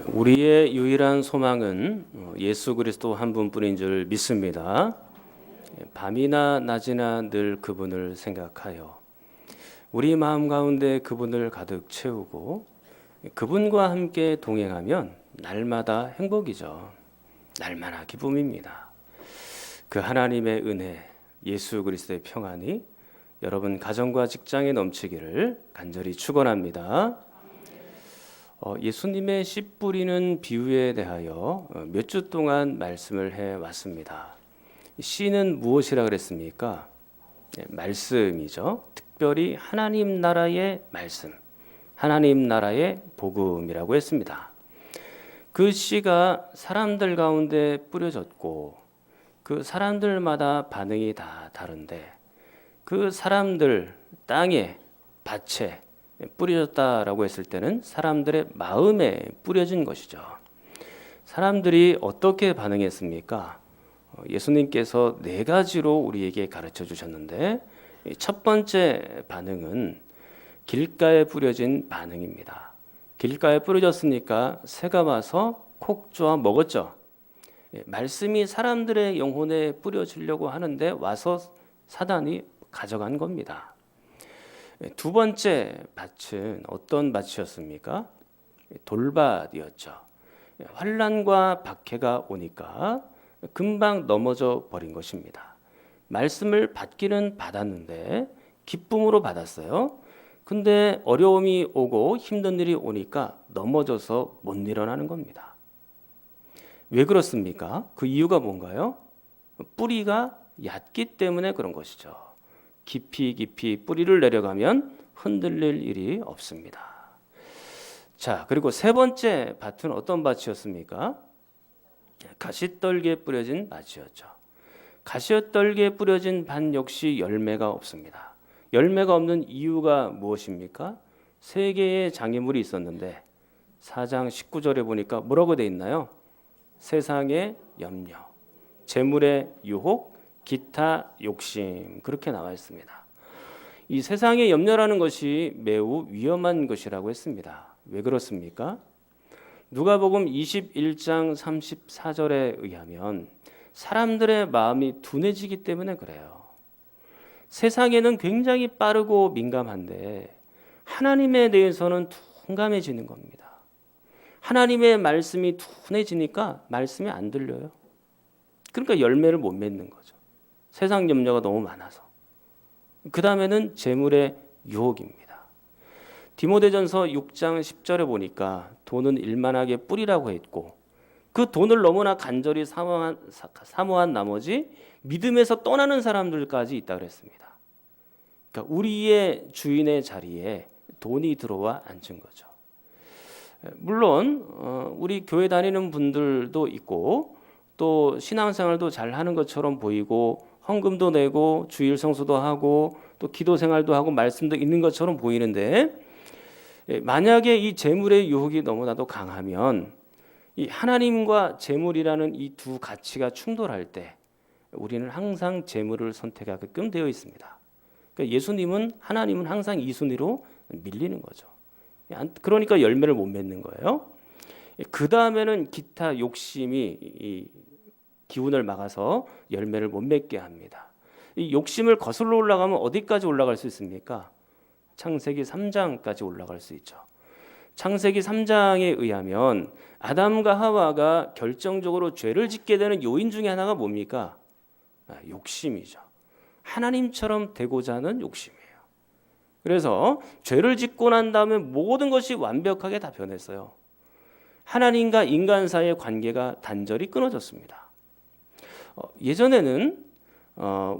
우리의 유일한 소망은 예수 그리스도 한 분뿐인 줄 믿습니다. 밤이나 낮이나 늘 그분을 생각하여 우리 마음 가운데 그분을 가득 채우고 그분과 함께 동행하면 날마다 행복이죠. 날마다 기쁨입니다. 그 하나님의 은혜, 예수 그리스도의 평안이 여러분 가정과 직장에 넘치기를 간절히 축원합니다. 예수님의 씨 뿌리는 비유에 대하여 몇 주 동안 말씀을 해 왔습니다. 씨는 무엇이라 그랬습니까? 말씀이죠. 특별히 하나님 나라의 말씀, 하나님 나라의 복음이라고 했습니다. 그 씨가 사람들 가운데 뿌려졌고 그 사람들마다 반응이 다 다른데 그 사람들 땅에 밭에 뿌려졌다라고 했을 때는 사람들의 마음에 뿌려진 것이죠. 사람들이 어떻게 반응했습니까? 예수님께서 네 가지로 우리에게 가르쳐 주셨는데 첫 번째 반응은 길가에 뿌려진 반응입니다. 길가에 뿌려졌으니까 새가 와서 콕 쪼아 먹었죠. 말씀이 사람들의 영혼에 뿌려지려고 하는데 와서 사단이 가져간 겁니다. 두 번째 밭은 어떤 밭이었습니까? 돌밭이었죠. 환난과 박해가 오니까 금방 넘어져 버린 것입니다. 말씀을 받기는 받았는데 기쁨으로 받았어요. 근데 어려움이 오고 힘든 일이 오니까 넘어져서 못 일어나는 겁니다. 왜 그렇습니까? 그 이유가 뭔가요? 뿌리가 얕기 때문에 그런 것이죠. 깊이 뿌리를 내려가면 흔들릴 일이 없습니다. 자, 그리고 세 번째 밭은 어떤 밭이었습니까? 가시떨기에 뿌려진 밭이었죠. 가시떨기에 뿌려진 밭 역시 열매가 없습니다. 열매가 없는 이유가 무엇입니까? 세 개의 장애물이 있었는데 4장 19절에 보니까 뭐라고 돼 있나요? 세상의 염려, 재물의 유혹, 기타 욕심, 그렇게 나와 있습니다. 이 세상의 염려라는 것이 매우 위험한 것이라고 했습니다. 왜 그렇습니까? 누가복음 21장 34절에 의하면 사람들의 마음이 둔해지기 때문에 그래요. 세상에는 굉장히 빠르고 민감한데 하나님에 대해서는 둔감해지는 겁니다. 하나님의 말씀이 둔해지니까 말씀이 안 들려요. 그러니까 열매를 못 맺는 거죠. 세상 염려가 너무 많아서. 그 다음에는 재물의 유혹입니다. 디모데전서 6장 10절에 보니까 돈은 일만하게 뿌리라고 했고 그 돈을 너무나 간절히 사모한 나머지 믿음에서 떠나는 사람들까지 있다 그랬습니다. 그러니까 우리의 주인의 자리에 돈이 들어와 앉은 거죠. 물론 우리 교회 다니는 분들도 있고 또 신앙생활도 잘 하는 것처럼 보이고 헌금도 내고 주일 성수도 하고 또 기도 생활도 하고 말씀도 있는 것처럼 보이는데 만약에 이 재물의 유혹이 너무나도 강하면 이 하나님과 재물이라는 이 두 가치가 충돌할 때 우리는 항상 재물을 선택하게끔 되어 있습니다. 그러니까 예수님은 하나님은 항상 이 순위로 밀리는 거죠. 그러니까 열매를 못 맺는 거예요. 그 다음에는 기타 욕심이 이 기운을 막아서 열매를 못 맺게 합니다. 이 욕심을 거슬러 올라가면 어디까지 올라갈 수 있습니까? 창세기 3장까지 올라갈 수 있죠. 창세기 3장에 의하면 아담과 하와가 결정적으로 죄를 짓게 되는 요인 중에 하나가 뭡니까? 욕심이죠. 하나님처럼 되고자 하는 욕심이에요. 그래서 죄를 짓고 난 다음에 모든 것이 완벽하게 다 변했어요. 하나님과 인간 사이의 관계가 단절이 끊어졌습니다. 예전에는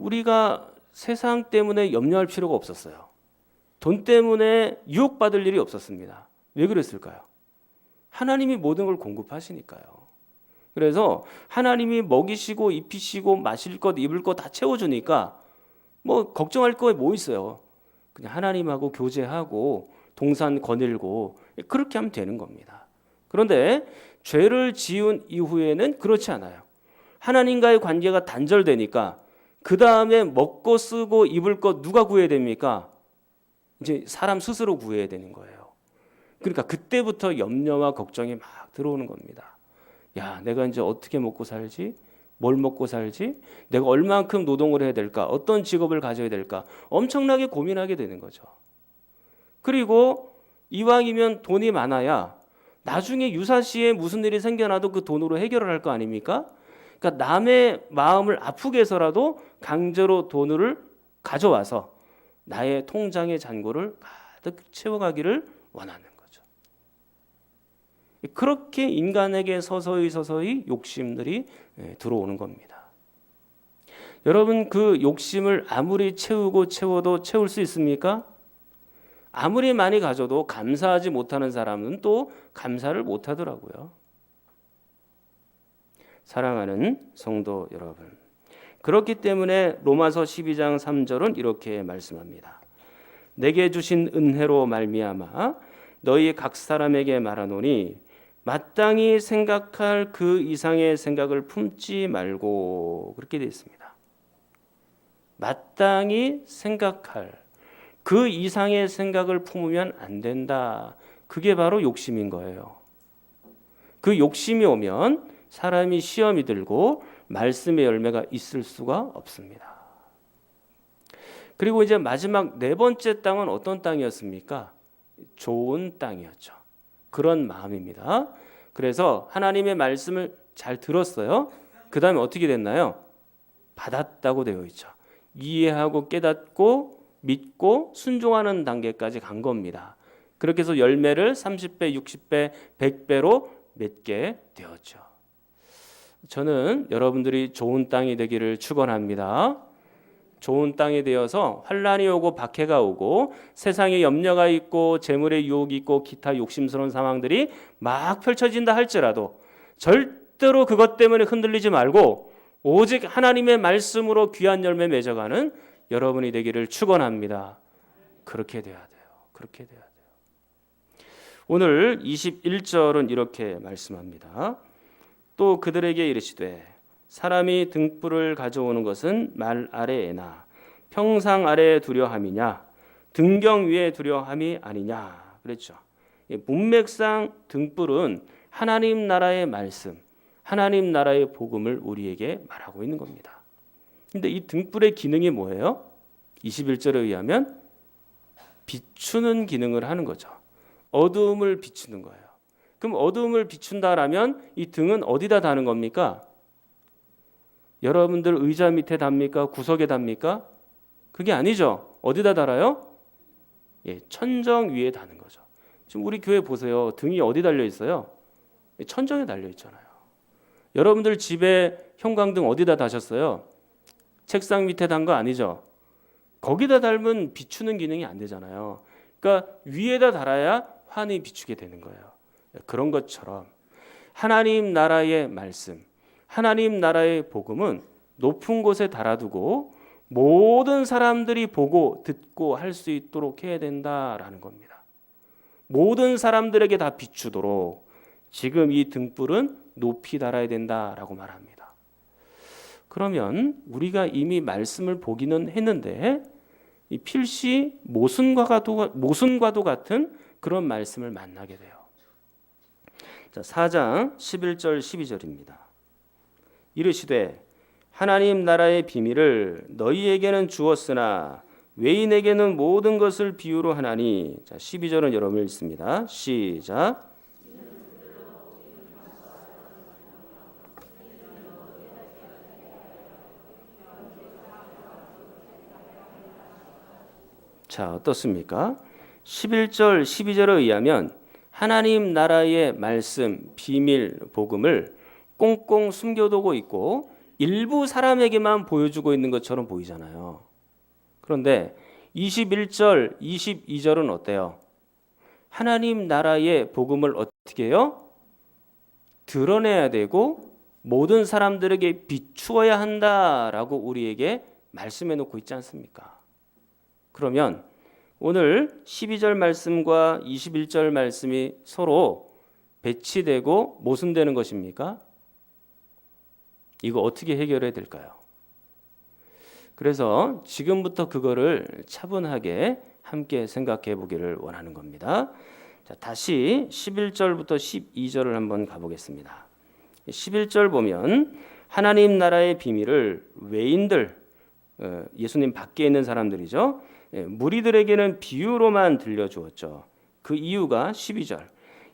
우리가 세상 때문에 염려할 필요가 없었어요. 돈 때문에 유혹받을 일이 없었습니다. 왜 그랬을까요? 하나님이 모든 걸 공급하시니까요. 그래서 하나님이 먹이시고 입히시고 마실 것 입을 것 다 채워주니까 뭐 걱정할 거 뭐 있어요. 그냥 하나님하고 교제하고 동산 거닐고 그렇게 하면 되는 겁니다. 그런데 죄를 지은 이후에는 그렇지 않아요. 하나님과의 관계가 단절되니까 그 다음에 먹고 쓰고 입을 것 누가 구해야 됩니까? 이제 사람 스스로 구해야 되는 거예요. 그러니까 그때부터 염려와 걱정이 막 들어오는 겁니다. 야, 내가 이제 어떻게 먹고 살지? 뭘 먹고 살지? 내가 얼만큼 노동을 해야 될까? 어떤 직업을 가져야 될까? 엄청나게 고민하게 되는 거죠. 그리고 이왕이면 돈이 많아야 나중에 유사시에 무슨 일이 생겨나도 그 돈으로 해결을 할 거 아닙니까? 그러니까 남의 마음을 아프게 해서라도 강제로 돈을 가져와서 나의 통장의 잔고를 가득 채워가기를 원하는 거죠. 그렇게 인간에게 서서히 욕심들이 들어오는 겁니다. 여러분, 그 욕심을 아무리 채워도 채울 수 있습니까? 아무리 많이 가져도 감사하지 못하는 사람은 또 감사를 못하더라고요. 사랑하는 성도 여러분, 그렇기 때문에 로마서 12장 3절은 이렇게 말씀합니다. 내게 주신 은혜로 말미암아 너희 각 사람에게 말하노니 마땅히 생각할 그 이상의 생각을 품지 말고, 그렇게 되어 있습니다. 마땅히 생각할 그 이상의 생각을 품으면 안 된다. 그게 바로 욕심인 거예요. 그 욕심이 오면 사람이 시험이 들고 말씀의 열매가 있을 수가 없습니다. 그리고 이제 마지막 네 번째 땅은 어떤 땅이었습니까? 좋은 땅이었죠. 그런 마음입니다. 그래서 하나님의 말씀을 잘 들었어요. 그 다음에 어떻게 됐나요? 받았다고 되어 있죠. 이해하고 깨닫고 믿고 순종하는 단계까지 간 겁니다. 그렇게 해서 열매를 30배, 60배, 100배로 맺게 되었죠. 저는 여러분들이 좋은 땅이 되기를 축원합니다. 좋은 땅이 되어서 환란이 오고 박해가 오고 세상에 염려가 있고 재물의 유혹이 있고 기타 욕심스러운 상황들이 막 펼쳐진다 할지라도 절대로 그것 때문에 흔들리지 말고 오직 하나님의 말씀으로 귀한 열매 맺어가는 여러분이 되기를 축원합니다. 그렇게 돼야 돼요. 그렇게 돼야 돼요. 오늘 21절은 이렇게 말씀합니다. 또 그들에게 이르시되 사람이 등불을 가져오는 것은 말 아래에나 평상 아래에 두려함이냐 등경 위에 두려함이 아니냐 그랬죠. 문맥상 등불은 하나님 나라의 말씀, 하나님 나라의 복음을 우리에게 말하고 있는 겁니다. 근데 이 등불의 기능이 뭐예요? 21절에 의하면 비추는 기능을 하는 거죠. 어두움을 비추는 거예요. 그럼 어두움을 비춘다라면 이 등은 어디다 다는 겁니까? 여러분들 의자 밑에 답니까? 구석에 답니까? 그게 아니죠. 어디다 달아요? 예, 천정 위에 다는 거죠. 지금 우리 교회 보세요. 등이 어디 달려 있어요? 천정에 달려 있잖아요. 여러분들 집에 형광등 어디다 다셨어요? 책상 밑에 단 거 아니죠? 거기다 달면 비추는 기능이 안 되잖아요. 그러니까 위에다 달아야 환히 비추게 되는 거예요. 그런 것처럼 하나님 나라의 말씀, 하나님 나라의 복음은 높은 곳에 달아두고 모든 사람들이 보고 듣고 할 수 있도록 해야 된다라는 겁니다. 모든 사람들에게 다 비추도록 지금 이 등불은 높이 달아야 된다라고 말합니다. 그러면 우리가 이미 말씀을 보기는 했는데 이 필시 모순과도 같은 그런 말씀을 만나게 돼요. 자, 4장 11절 12절입니다. 이르시되 하나님 나라의 비밀을 너희에게는 주었으나 외인에게는 모든 것을 비유로 하나니. 자, 12절은 여러분 읽습니다. 시작. 자, 어떻습니까? 11절, 12절에 의하면 하나님 나라의 말씀, 비밀, 복음을 꽁꽁 숨겨두고 있고 일부 사람에게만 보여주고 있는 것처럼 보이잖아요. 그런데 21절, 22절은 어때요? 하나님 나라의 복음을 어떻게 해요? 드러내야 되고 모든 사람들에게 비추어야 한다라고 우리에게 말씀해 놓고 있지 않습니까? 그러면 오늘 12절 말씀과 21절 말씀이 서로 배치되고 모순되는 것입니까? 이거 어떻게 해결해야 될까요? 그래서 지금부터 그거를 차분하게 함께 생각해 보기를 원하는 겁니다. 자, 다시 11절부터 12절을 한번 가보겠습니다. 11절 보면 하나님 나라의 비밀을 외인들, 예수님 밖에 있는 사람들이죠. 무리들에게는 비유로만 들려주었죠. 그 이유가 12절.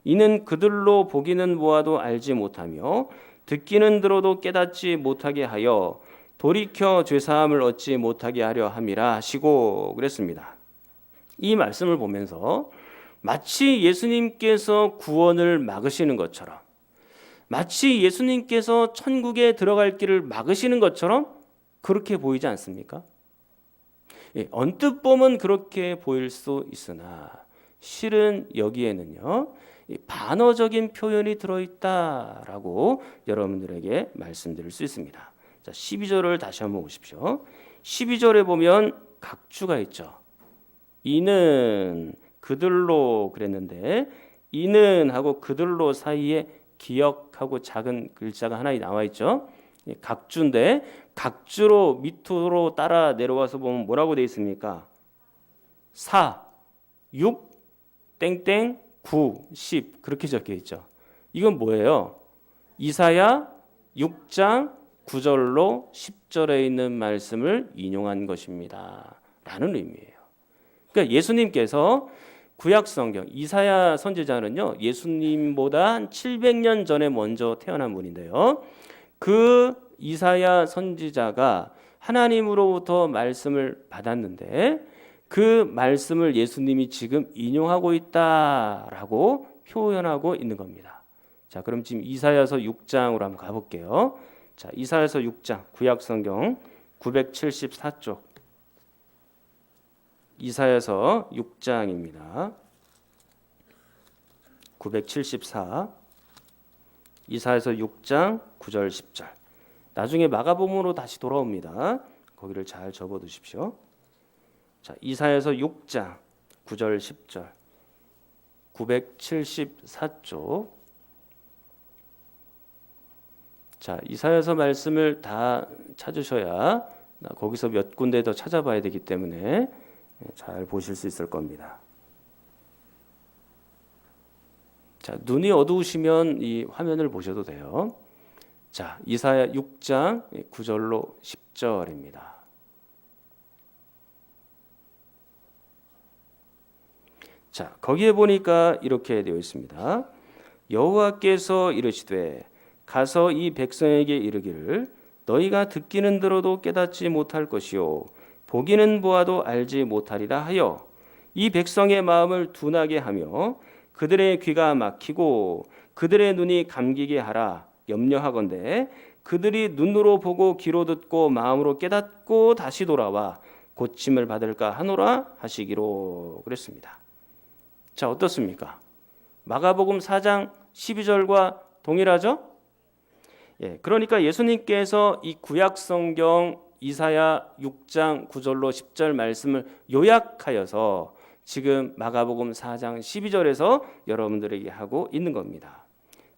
이는 그들로 보기는 보아도 알지 못하며 듣기는 들어도 깨닫지 못하게 하여 돌이켜 죄사함을 얻지 못하게 하려 함이라 하시고 그랬습니다. 이 말씀을 보면서 마치 예수님께서 구원을 막으시는 것처럼, 마치 예수님께서 천국에 들어갈 길을 막으시는 것처럼 그렇게 보이지 않습니까? 언뜻 보면 그렇게 보일 수 있으나 실은 여기에는요, 반어적인 표현이 들어있다라고 여러분들에게 말씀드릴 수 있습니다. 자, 12절을 다시 한번 보십시오. 12절에 보면 각주가 있죠. 이는 그들로 그랬는데 이는 하고 그들로 사이에 기역하고 작은 글자가 하나 나와 있죠. 각주인데 각주로 밑으로 따라 내려와서 보면 뭐라고 되어 있습니까? 4, 6, 땡땡, 9, 10 그렇게 적혀 있죠. 이건 뭐예요? 이사야 6장 9절로 10절에 있는 말씀을 인용한 것입니다. 라는 의미예요. 그러니까 예수님께서 구약 성경 이사야 선지자는요, 예수님보다 한 700년 전에 먼저 태어난 분인데요. 그 이사야 선지자가 하나님으로부터 말씀을 받았는데 그 말씀을 예수님이 지금 인용하고 있다라고 표현하고 있는 겁니다. 자, 그럼 지금 이사야서 6장으로 한번 가볼게요. 자, 이사야서 6장 구약 성경 974쪽 이사야서 6장입니다. 974 이사야서 6장 9절 10절. 나중에 마가복음으로 다시 돌아옵니다. 거기를 잘 접어두십시오. 자, 이사야서 6장 9절 10절 974쪽. 자, 이사야서 말씀을 다 찾으셔야 거기서 몇 군데 더 찾아봐야 되기 때문에 잘 보실 수 있을 겁니다. 자, 눈이 어두우시면 이 화면을 보셔도 돼요. 자, 이사야 6장 9절로 10절입니다. 자, 거기에 보니까 이렇게 되어 있습니다. 여호와께서 이르시되 가서 이 백성에게 이르기를 너희가 듣기는 들어도 깨닫지 못할 것이요 보기는 보아도 알지 못하리라 하여 이 백성의 마음을 둔하게 하며 그들의 귀가 막히고 그들의 눈이 감기게 하라 염려하건대 그들이 눈으로 보고 귀로 듣고 마음으로 깨닫고 다시 돌아와 고침을 받을까 하노라 하시기로 그랬습니다. 자, 어떻습니까? 마가복음 4장 12절과 동일하죠? 예, 그러니까 예수님께서 이 구약 성경 이사야 6장 9절로 10절 말씀을 요약하여서 지금 마가복음 4장 12절에서 여러분들에게 하고 있는 겁니다.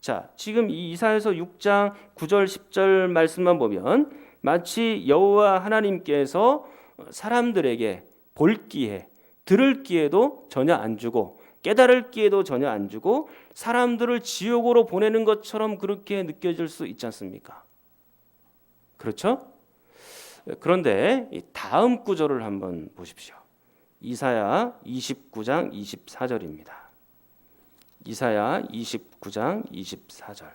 자, 지금 이 이사야서 6장 9절 10절 말씀만 보면 마치 여호와 하나님께서 사람들에게 볼 기회, 들을 기회도 전혀 안 주고 깨달을 기회도 전혀 안 주고 사람들을 지옥으로 보내는 것처럼 그렇게 느껴질 수 있지 않습니까? 그렇죠? 그런데 이 다음 구절을 한번 보십시오. 이사야 29장 24절입니다. 이사야 29장 24절.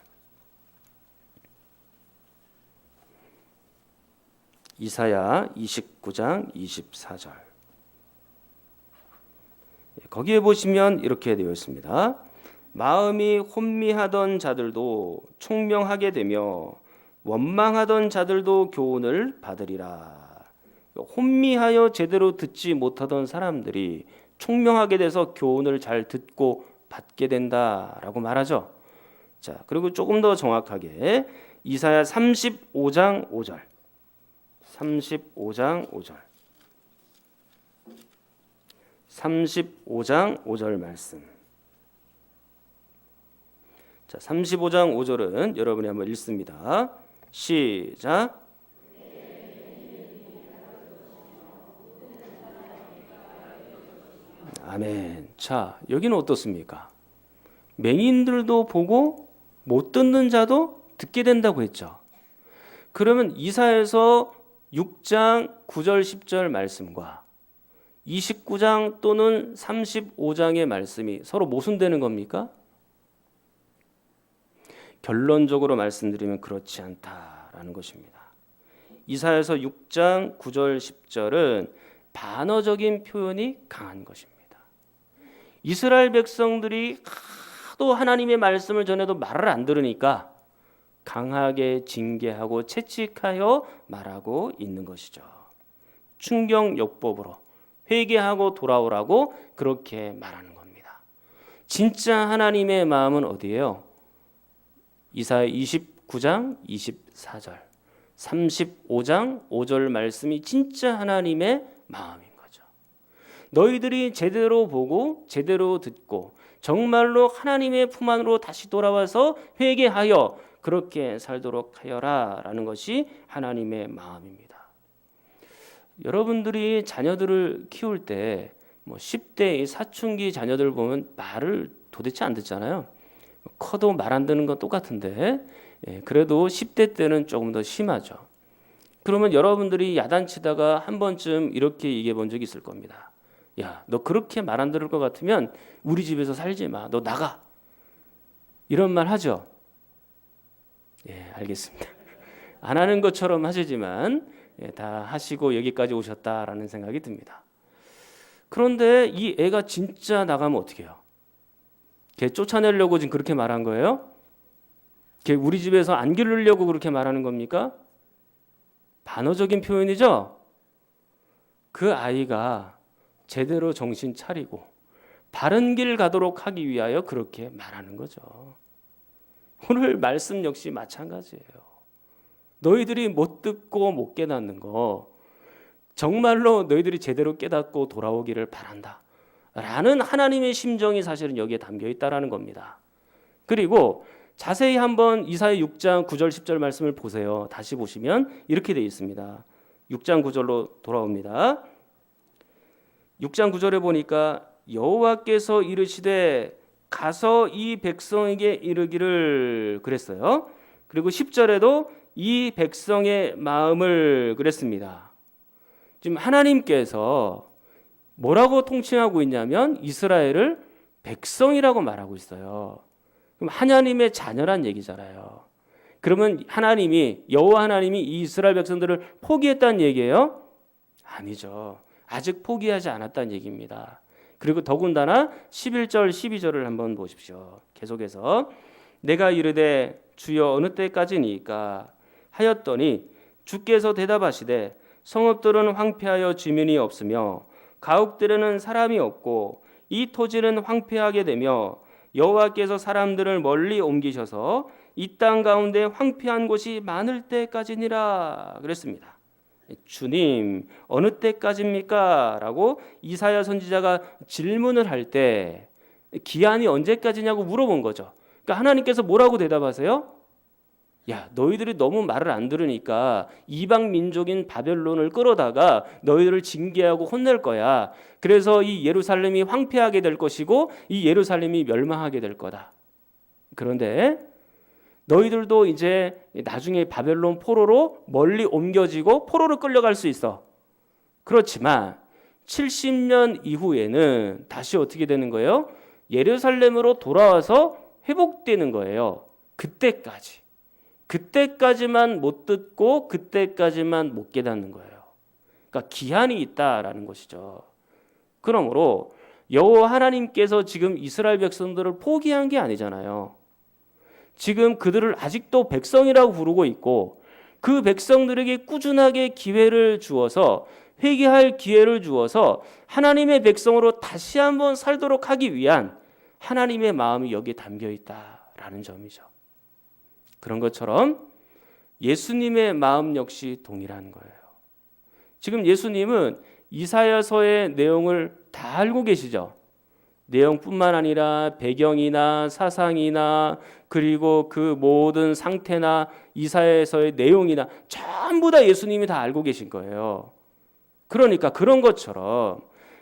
이사야 29장 24절. 거기에 보시면 이렇게 되어 있습니다. 마음이 혼미하던 자들도 총명하게 되며 원망하던 자들도 교훈을 받으리라. 혼미하여 제대로 듣지 못하던 사람들이 총명하게 돼서 교훈을 잘 듣고 받게 된다라고 말하죠. 자, 그리고 조금 더 정확하게 이사야 35장 5절. 35장 5절. 35장 5절 말씀. 자, 35장 5절은 여러분이 한번 읽습니다. 시작. 아멘. 자, 여기는 어떻습니까? 맹인들도 보고 못 듣는 자도 듣게 된다고 했죠. 그러면 이사야서 6장 9절 10절 말씀과 29장 또는 35장의 말씀이 서로 모순되는 겁니까? 결론적으로 말씀드리면 그렇지 않다라는 것입니다. 이사야서 6장 9절 10절은 반어적인 표현이 강한 것입니다. 이스라엘 백성들이 하도 하나님의 말씀을 전해도 말을 안 들으니까 강하게 징계하고 채찍하여 말하고 있는 것이죠. 충격요법으로 회개하고 돌아오라고 그렇게 말하는 겁니다. 진짜 하나님의 마음은 어디예요? 이사야 29장 24절 35장 5절 말씀이 진짜 하나님의 마음인 거죠. 너희들이 제대로 보고 제대로 듣고 정말로 하나님의 품 안으로 다시 돌아와서 회개하여 그렇게 살도록 하여라 라는 것이 하나님의 마음입니다. 여러분들이 자녀들을 키울 때 10대 사춘기 자녀들 보면 말을 도대체 안 듣잖아요. 커도 말 안 듣는 건 똑같은데 그래도 10대 때는 조금 더 심하죠. 그러면 여러분들이 야단치다가 한 번쯤 이렇게 얘기해 본 적이 있을 겁니다. 야, 너 그렇게 말 안 들을 것 같으면 우리 집에서 살지 마. 너 나가. 이런 말 하죠. 예, 알겠습니다. 안 하는 것처럼 하시지만 다 하시고 여기까지 오셨다라는 생각이 듭니다. 그런데 이 애가 진짜 나가면 어떻게 해요? 걔 쫓아내려고 지금 그렇게 말한 거예요? 걔 우리 집에서 안 기르려고 그렇게 말하는 겁니까? 반어적인 표현이죠? 그 아이가 제대로 정신 차리고 바른 길 가도록 하기 위하여 그렇게 말하는 거죠. 오늘 말씀 역시 마찬가지예요. 너희들이 못 듣고 못 깨닫는 거 정말로 너희들이 제대로 깨닫고 돌아오기를 바란다 라는 하나님의 심정이 사실은 여기에 담겨 있다라는 겁니다. 그리고 자세히 한번 이사야 6장 9절 10절 말씀을 보세요. 다시 보시면 이렇게 되어 있습니다. 6장 9절로 돌아옵니다. 6장 9절에 보니까 여호와께서 이르시되 가서 이 백성에게 이르기를 그랬어요. 그리고 10절에도 이 백성의 마음을 그랬습니다. 지금 하나님께서 뭐라고 통칭하고 있냐면 이스라엘을 백성이라고 말하고 있어요. 그럼 하나님의 자녀란 얘기잖아요. 그러면 하나님이 여호와 하나님이 이 이스라엘 백성들을 포기했다는 얘기예요? 아니죠. 아직 포기하지 않았다는 얘기입니다. 그리고 더군다나 11절 12절을 한번 보십시오. 계속해서 내가 이르되 주여 어느 때까지니까 하였더니 주께서 대답하시되 성읍들은 황폐하여 주민이 없으며 가옥들에는 사람이 없고 이 토지는 황폐하게 되며 여호와께서 사람들을 멀리 옮기셔서 이 땅 가운데 황폐한 곳이 많을 때까지니라 그랬습니다. 주님 어느 때까지입니까? 라고 이사야 선지자가 질문을 할 때 기한이 언제까지냐고 물어본 거죠. 그러니까 하나님께서 뭐라고 대답하세요? 야, 너희들이 너무 말을 안 들으니까 이방 민족인 바벨론을 끌어다가 너희들을 징계하고 혼낼 거야. 그래서 이 예루살렘이 황폐하게 될 것이고 이 예루살렘이 멸망하게 될 거다. 그런데 너희들도 이제 나중에 바벨론 포로로 멀리 옮겨지고 포로로 끌려갈 수 있어. 그렇지만 70년 이후에는 다시 어떻게 되는 거예요? 예루살렘으로 돌아와서 회복되는 거예요. 그때까지만 못 듣고 그때까지만 못 깨닫는 거예요. 그러니까 기한이 있다라는 것이죠. 그러므로 여호와 하나님께서 지금 이스라엘 백성들을 포기한 게 아니잖아요. 지금 그들을 아직도 백성이라고 부르고 있고 그 백성들에게 꾸준하게 기회를 주어서 회개할 기회를 주어서 하나님의 백성으로 다시 한번 살도록 하기 위한 하나님의 마음이 여기에 담겨 있다라는 점이죠. 그런 것처럼 예수님의 마음 역시 동일한 거예요. 지금 예수님은 이사야서의 내용을 다 알고 계시죠. 내용뿐만 아니라 배경이나 사상이나 그리고 그 모든 상태나 이사야서의 내용이나 전부 다 예수님이 다 알고 계신 거예요. 그러니까 그런 것처럼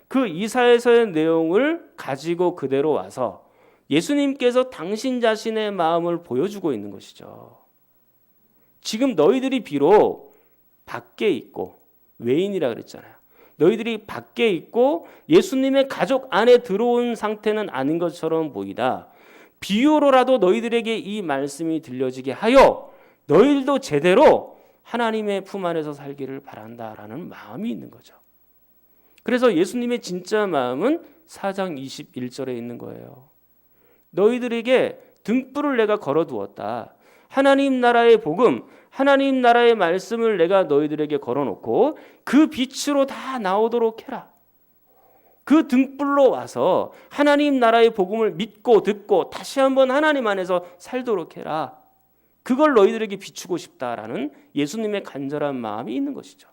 그 이사야서의 내용을 가지고 그대로 와서 예수님께서 당신 자신의 마음을 보여주고 있는 것이죠. 지금 너희들이 비록 밖에 있고, 외인이라 그랬잖아요. 너희들이 밖에 있고 예수님의 가족 안에 들어온 상태는 아닌 것처럼 보이다. 비유로라도 너희들에게 이 말씀이 들려지게 하여 너희들도 제대로 하나님의 품 안에서 살기를 바란다라는 마음이 있는 거죠. 그래서 예수님의 진짜 마음은 4장 21절에 있는 거예요. 너희들에게 등불을 내가 걸어두었다. 하나님 나라의 복음, 하나님 나라의 말씀을 내가 너희들에게 걸어놓고 그 빛으로 다 나오도록 해라. 그 등불로 와서 하나님 나라의 복음을 믿고 듣고 다시 한번 하나님 안에서 살도록 해라. 그걸 너희들에게 비추고 싶다라는 예수님의 간절한 마음이 있는 것이죠.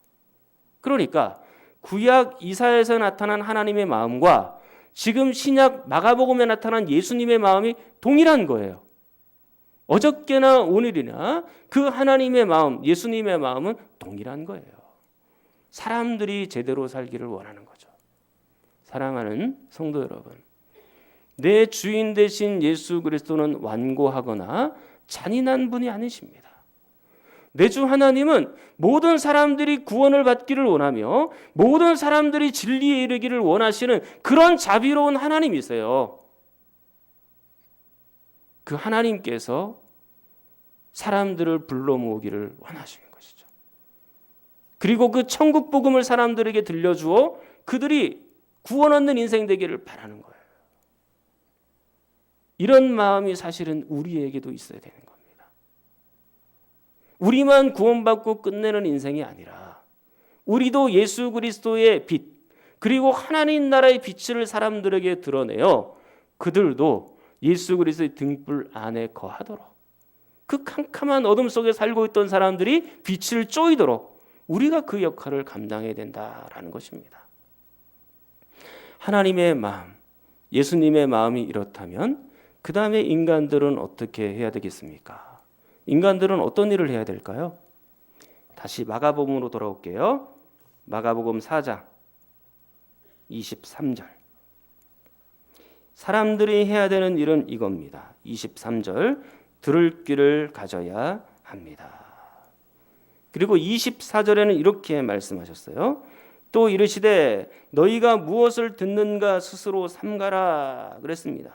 그러니까 구약 이사야에서 나타난 하나님의 마음과 지금 신약 마가복음에 나타난 예수님의 마음이 동일한 거예요. 어저께나 오늘이나 그 하나님의 마음, 예수님의 마음은 동일한 거예요. 사람들이 제대로 살기를 원하는 거죠. 사랑하는 성도 여러분, 내 주인 되신 예수 그리스도는 완고하거나 잔인한 분이 아니십니다. 내 주 하나님은 모든 사람들이 구원을 받기를 원하며 모든 사람들이 진리에 이르기를 원하시는 그런 자비로운 하나님이세요. 그 하나님께서 사람들을 불러 모으기를 원하시는 것이죠. 그리고 그 천국 복음을 사람들에게 들려주어 그들이 구원 얻는 인생 되기를 바라는 거예요. 이런 마음이 사실은 우리에게도 있어야 되는 겁니다. 우리만 구원받고 끝내는 인생이 아니라 우리도 예수 그리스도의 빛, 그리고 하나님 나라의 빛을 사람들에게 드러내어 그들도 예수 그리스도의 등불 안에 거하도록, 그 캄캄한 어둠 속에 살고 있던 사람들이 빛을 쬐이도록 우리가 그 역할을 감당해야 된다라는 것입니다. 하나님의 마음, 예수님의 마음이 이렇다면 그 다음에 인간들은 어떻게 해야 되겠습니까? 인간들은 어떤 일을 해야 될까요? 다시 마가복음으로 돌아올게요. 마가복음 4장 23절. 사람들이 해야 되는 일은 이겁니다. 23절. 들을 귀를 가져야 합니다. 그리고 24절에는 이렇게 말씀하셨어요. 또 이르시되 너희가 무엇을 듣는가 스스로 삼가라 그랬습니다.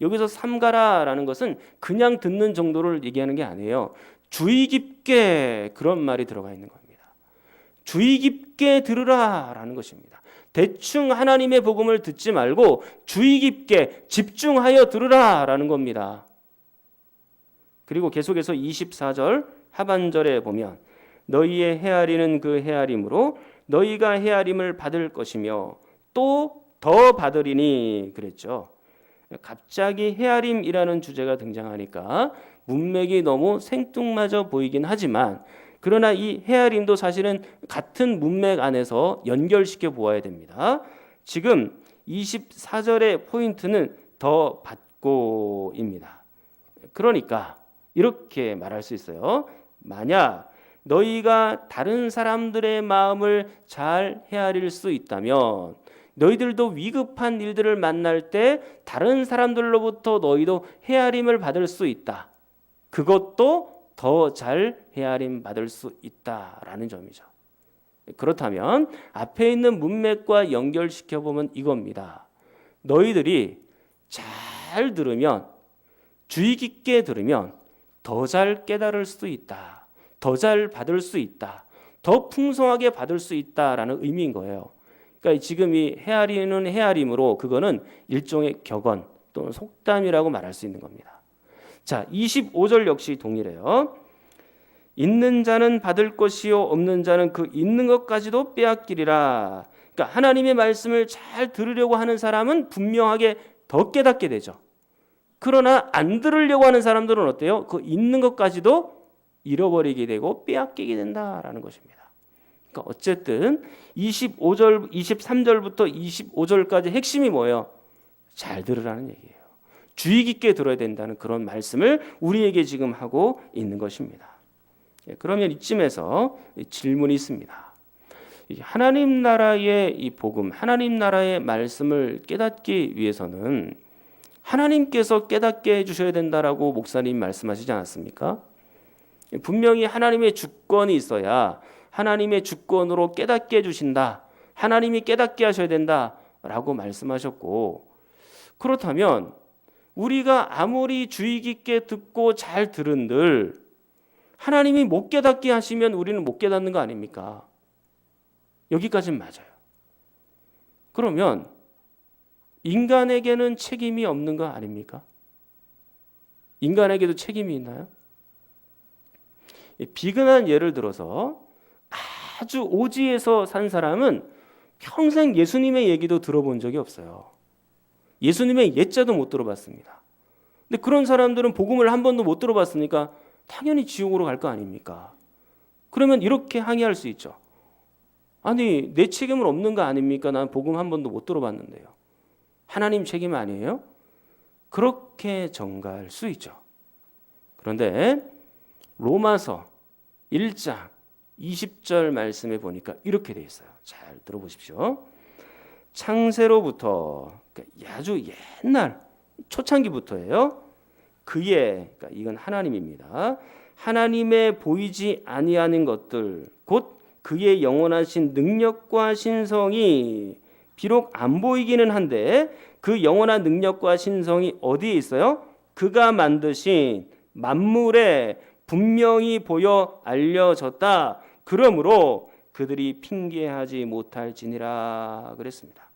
여기서 삼가라라는 것은 그냥 듣는 정도를 얘기하는 게 아니에요. 주의 깊게 그런 말이 들어가 있는 겁니다. 주의 깊게 들으라라는 것입니다. 대충 하나님의 복음을 듣지 말고 주의 깊게 집중하여 들으라라는 겁니다. 그리고 계속해서 24절 하반절에 보면 너희의 헤아리는 그 헤아림으로 너희가 헤아림을 받을 것이며 또 더 받으리니 그랬죠. 갑자기 헤아림이라는 주제가 등장하니까 문맥이 너무 생뚱맞아 보이긴 하지만 그러나 이 헤아림도 사실은 같은 문맥 안에서 연결시켜 보아야 됩니다. 지금 24절의 포인트는 더 받고입니다. 그러니까 이렇게 말할 수 있어요. 만약 너희가 다른 사람들의 마음을 잘 헤아릴 수 있다면 너희들도 위급한 일들을 만날 때 다른 사람들로부터 너희도 헤아림을 받을 수 있다. 그것도 더 잘 헤아림 받을 수 있다라는 점이죠. 그렇다면 앞에 있는 문맥과 연결시켜 보면 이겁니다. 너희들이 잘 들으면, 주의 깊게 들으면 더 잘 깨달을 수 있다. 더 잘 받을 수 있다. 더 풍성하게 받을 수 있다라는 의미인 거예요. 그러니까 지금 이 헤아리는 헤아림으로 그거는 일종의 격언 또는 속담이라고 말할 수 있는 겁니다. 자, 25절 역시 동일해요. 있는 자는 받을 것이요 없는 자는 그 있는 것까지도 빼앗기리라. 그러니까 하나님의 말씀을 잘 들으려고 하는 사람은 분명하게 더 깨닫게 되죠. 그러나 안 들으려고 하는 사람들은 어때요? 그 있는 것까지도 잃어버리게 되고 빼앗기게 된다라는 것입니다. 그러니까 어쨌든 25절, 23절부터 25절까지 핵심이 뭐예요? 잘 들으라는 얘기예요. 주의 깊게 들어야 된다는 그런 말씀을 우리에게 지금 하고 있는 것입니다. 그러면 이쯤에서 질문이 있습니다. 이 하나님 나라의 이 복음, 하나님 나라의 말씀을 깨닫기 위해서는 하나님께서 깨닫게 해주셔야 된다라고 목사님 말씀하시지 않았습니까? 분명히 하나님의 주권이 있어야 하나님의 주권으로 깨닫게 해주신다. 하나님이 깨닫게 하셔야 된다라고 말씀하셨고, 그렇다면 우리가 아무리 주의 깊게 듣고 잘 들은들 하나님이 못 깨닫게 하시면 우리는 못 깨닫는 거 아닙니까? 여기까지는 맞아요. 그러면 인간에게는 책임이 없는 거 아닙니까? 인간에게도 책임이 있나요? 비근한 예를 들어서 아주 오지에서 산 사람은 평생 예수님의 얘기도 들어본 적이 없어요. 예수님의 예자도 못 들어봤습니다. 근데 그런 사람들은 복음을 한 번도 못 들어봤으니까 당연히 지옥으로 갈 거 아닙니까? 그러면 이렇게 항의할 수 있죠. 아니, 내 책임은 없는 거 아닙니까? 난 복음 한 번도 못 들어봤는데요. 하나님 책임 아니에요? 그렇게 정갈 수 있죠. 그런데 로마서 1장 20절 말씀에 보니까 이렇게 돼 있어요. 잘 들어보십시오. 창세로부터, 그러니까 아주 옛날 초창기부터예요. 그러니까 이건 하나님입니다. 하나님의 보이지 아니하는 것들, 곧 그의 영원하신 능력과 신성이 비록 안 보이기는 한데 그 영원한 능력과 신성이 어디에 있어요? 그가 만드신 만물에 분명히 보여 알려졌다. 그러므로 그들이 핑계하지 못할지니라 그랬습니다.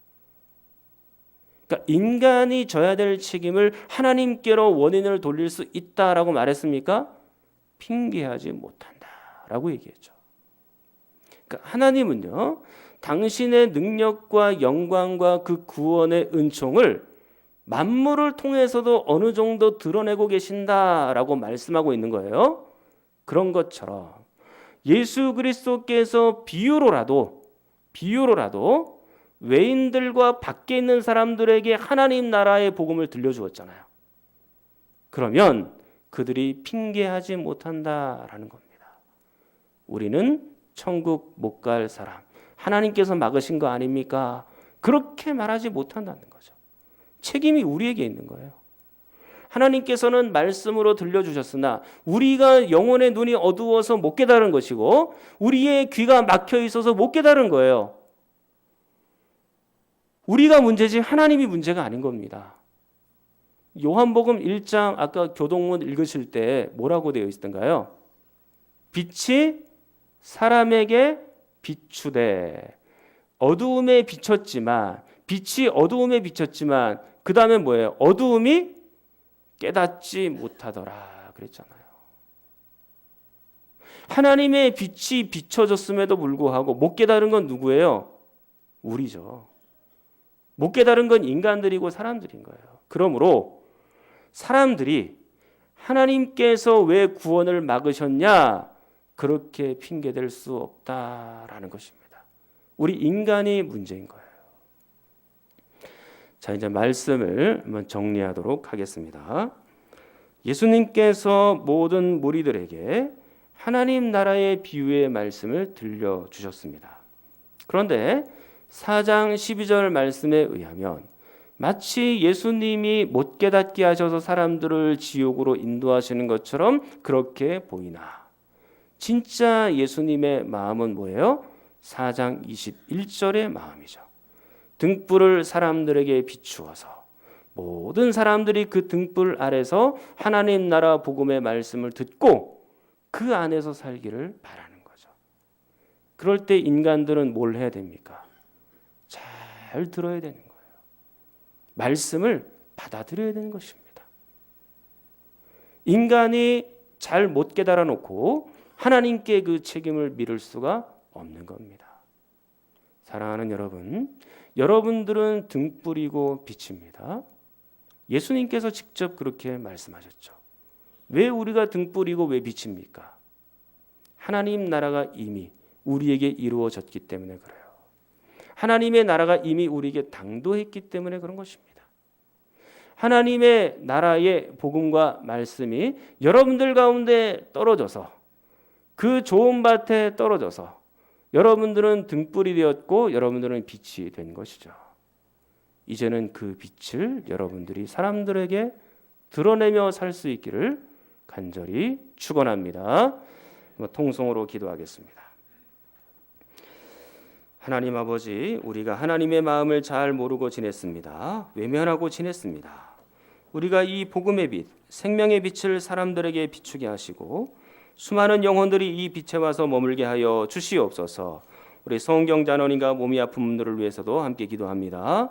그러니까 인간이 져야 될 책임을 하나님께로 원인을 돌릴 수 있다라고 말했습니까? 핑계하지 못한다라고 얘기했죠. 그러니까 하나님은요, 당신의 능력과 영광과 그 구원의 은총을 만물을 통해서도 어느 정도 드러내고 계신다라고 말씀하고 있는 거예요. 그런 것처럼 예수 그리스도께서 비유로라도 외인들과 밖에 있는 사람들에게 하나님 나라의 복음을 들려주었잖아요. 그러면 그들이 핑계하지 못한다라는 겁니다. 우리는 천국 못 갈 사람, 하나님께서 막으신 거 아닙니까? 그렇게 말하지 못한다는 거죠. 책임이 우리에게 있는 거예요. 하나님께서는 말씀으로 들려주셨으나 우리가 영혼의 눈이 어두워서 못 깨달은 것이고 우리의 귀가 막혀 있어서 못 깨달은 거예요. 우리가 문제지 하나님이 문제가 아닌 겁니다. 요한복음 1장 아까 교동문 읽으실 때 뭐라고 되어 있던가요? 빛이 사람에게 비추되 어두움에 비쳤지만 빛이 어두움에 비쳤지만 그 다음에 뭐예요? 어두움이 깨닫지 못하더라 그랬잖아요. 하나님의 빛이 비춰졌음에도 불구하고 못 깨달은 건 누구예요? 우리죠. 못 깨달은 건 인간들이고 사람들인 거예요. 그러므로 사람들이 하나님께서 왜 구원을 막으셨냐? 그렇게 핑계댈 수 없다라는 것입니다. 우리 인간이 문제인 거예요. 자, 이제 말씀을 한번 정리하도록 하겠습니다. 예수님께서 모든 무리들에게 하나님 나라의 비유의 말씀을 들려주셨습니다. 그런데 4장 12절 말씀에 의하면 마치 예수님이 못 깨닫게 하셔서 사람들을 지옥으로 인도하시는 것처럼 그렇게 보이나 진짜 예수님의 마음은 뭐예요? 4장 21절의 마음이죠. 등불을 사람들에게 비추어서 모든 사람들이 그 등불 아래서 하나님 나라 복음의 말씀을 듣고 그 안에서 살기를 바라는 거죠. 그럴 때 인간들은 뭘 해야 됩니까? 잘 들어야 되는 거예요. 말씀을 받아들여야 되는 것입니다. 인간이 잘 못 깨달아 놓고 하나님께 그 책임을 미룰 수가 없는 겁니다. 사랑하는 여러분, 여러분들은 등불이고 빛입니다. 예수님께서 직접 그렇게 말씀하셨죠. 왜 우리가 등불이고 왜 빛입니까? 하나님 나라가 이미 우리에게 이루어졌기 때문에 그래요. 하나님의 나라가 이미 우리에게 당도했기 때문에 그런 것입니다. 하나님의 나라의 복음과 말씀이 여러분들 가운데 떨어져서 그 좋은 밭에 떨어져서 여러분들은 등불이 되었고 여러분들은 빛이 된 것이죠. 이제는 그 빛을 여러분들이 사람들에게 드러내며 살 수 있기를 간절히 축원합니다. 통성으로 기도하겠습니다. 하나님 아버지, 우리가 하나님의 마음을 잘 모르고 지냈습니다. 외면하고 지냈습니다. 우리가 이 복음의 빛, 생명의 빛을 사람들에게 비추게 하시고 수많은 영혼들이 이 빛에 와서 머물게 하여 주시옵소서. 우리 성경 잔원인가 몸이 아픈 분들을 위해서도 함께 기도합니다.